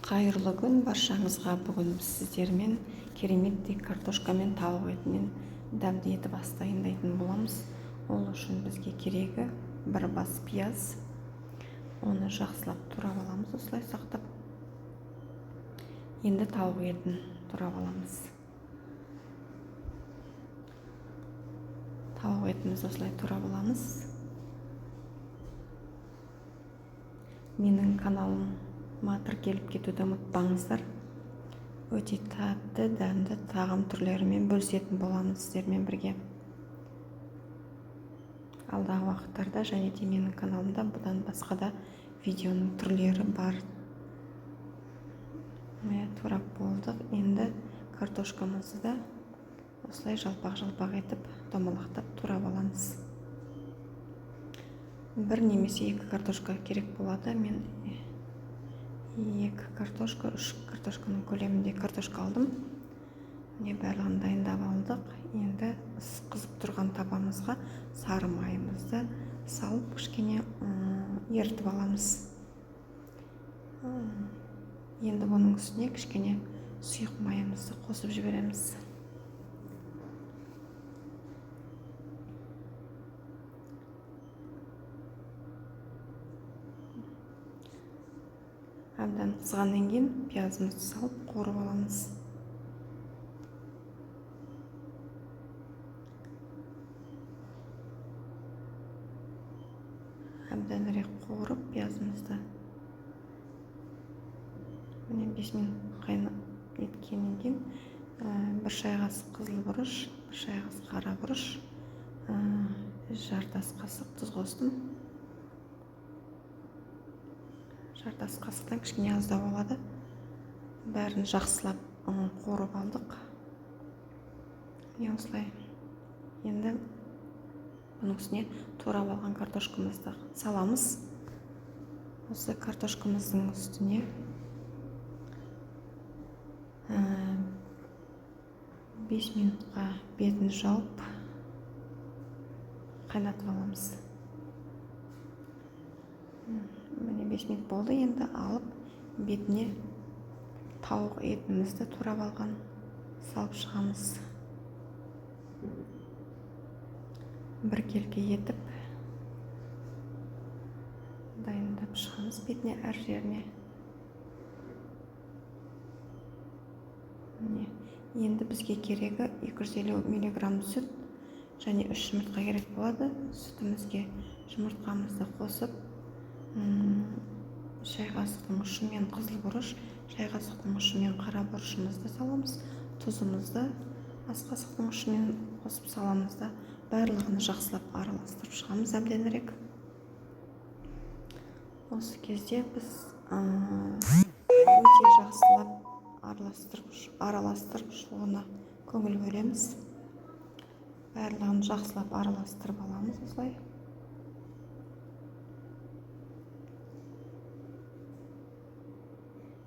Қайырлы күн баршаңызға. Бүгін біз сіздермен кереметтей картошка мен тауық етінен дәмді етіп ас дайындайтын боламыз. Ол үшін бізге керегі бір бас пияз. Оны жақсылап турап аламыз, осылай сақтап. Енді тауық етін турап аламыз. Тауық етімізді осылай турап аламыз. Менің каналыма тіркеліп кетуді ұмытпаңыздар. Өте татты, дәмді тағам түрлерімен бөлісетін боламыз сіздермен бірге. Алдағы уақыттарда және де менің каналымда бұдан басқа да видеоның түрлері бар. Турап болдық. Енді картошкамызды да осылай жалпақ-жалпақ етіп, домалақтап турап аламыз. Бір немесе екі картошка керек болады. Мен екі картошка, үш картошканың көлемінде картошка алдым. Барлығын дайындап алдық. Енді қызып тұрған табамызға сары майымызды салып, кішкене ерітіп аламыз. Енді бұның үстіне кішкене сұйық майымызды қосып жібереміз. Әбден қызғаннан кейін пиязымызды салып қуырып аламыз. Әбденірек қуырып пиязымызды 5 минут қайнап еткеннен кейін бір шай қасық қызыл бұрыш, бір шай қасық қара бұрыш, жартас қасық тұз қостым. Жартас қасықтан кішкене аздау болады. Бәрін жақсылап қуырып алдық. Осылай. Енді бұның үстіне турап алған картошкамызды саламыз. Осы картошкамыздың үстіне 5 минутқа бетін жауып қайнатып аламыз. 5 минут болды. Енді алып бетіне тауық етімізді турап алған салып шығамыз. Бір келке етіп дайындап шығамыз бетіне, әр жеріне. Енді бізге керегі 250 мг сүт және 3 жұмыртқа керек болады. Сүтімізге жұмыртқамызды қосып, шай қасықтың ұшымен қызыл бұрыш, шай қасықтың ұшымен қара бұрышымызды саламыз. Тұзымызды ас қасықтың ұшымен қосып саламыз да барлығын жақсылап араластырып шығамыз әбденірек. Осы кезде біз өте жақсылап араластырып шығуына көңіл бөлеміз. Барлығын жақсылап араластырып аламыз осылай.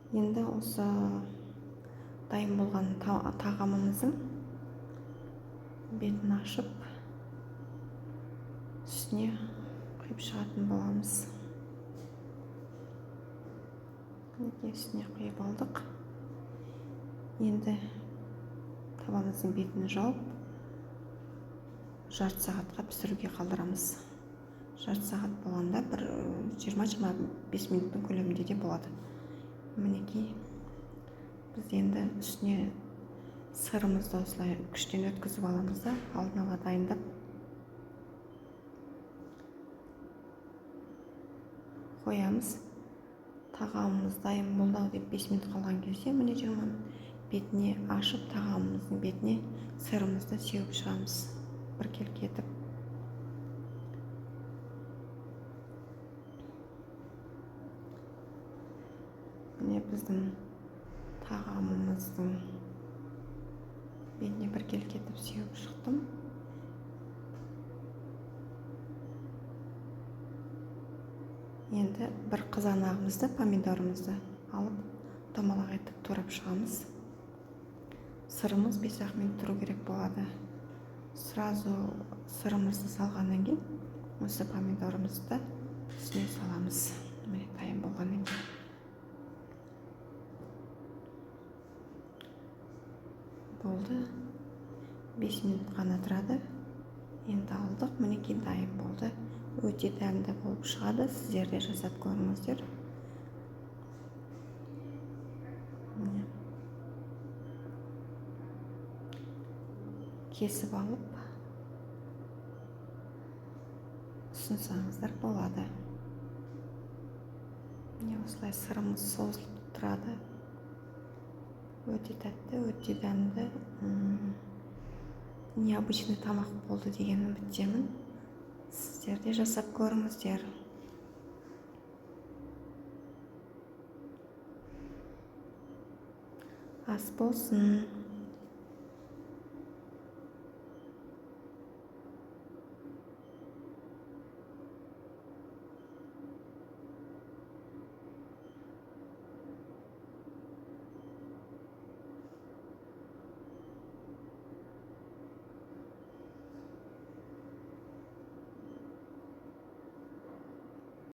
Енді осы дайын болған тағамымыздың бетін ашып, үстіне құйып шығатын боламыз. Үстіне құйып алдық. Енді табамыздың бетін жауып, жарты сағатқа пісіруге қалдырамыз. Жарты сағат болғанда бір 20-25 минуттың көлемінде де болады. Мінекей, біз енді үстіне сырымызды осылай күштен өткізіп аламыз да, алдын ала дайындап қоямыз. Тағамымыз дайын болды деп 5 минут қалған кезде, міне 20 бетіне ашып, тағамымыздың бетіне сырымызды сеуіп шығамыз. Бір келке етіп. Міне біздің тағамымыздың бетіне бір келке етіп сеуіп шықтым. Енді бір қызанағымызды, помидорымызды алып, домалақ етіп турап шығамыз. Сырымыз 5 минут тұру керек болады. Сразу сырымызды салғаннан кейін, осы помидорымызды үстіне саламыз. Міне дайын болғаннан кейін. болды. 5 минут қана тұрады. Енді алдық, мінекей дайын болды. Өте дәмді болып шығады. Сіздер де жасап көріңіздер. Кесіп алып ұсынсаңыздар болады. Осылай сырымыз созылып тұрады. Өте тәтті, өте дәмді, необычный тамақ болды деген үміттемін. Сіздер де жасап көріңіздер. Ас болсын.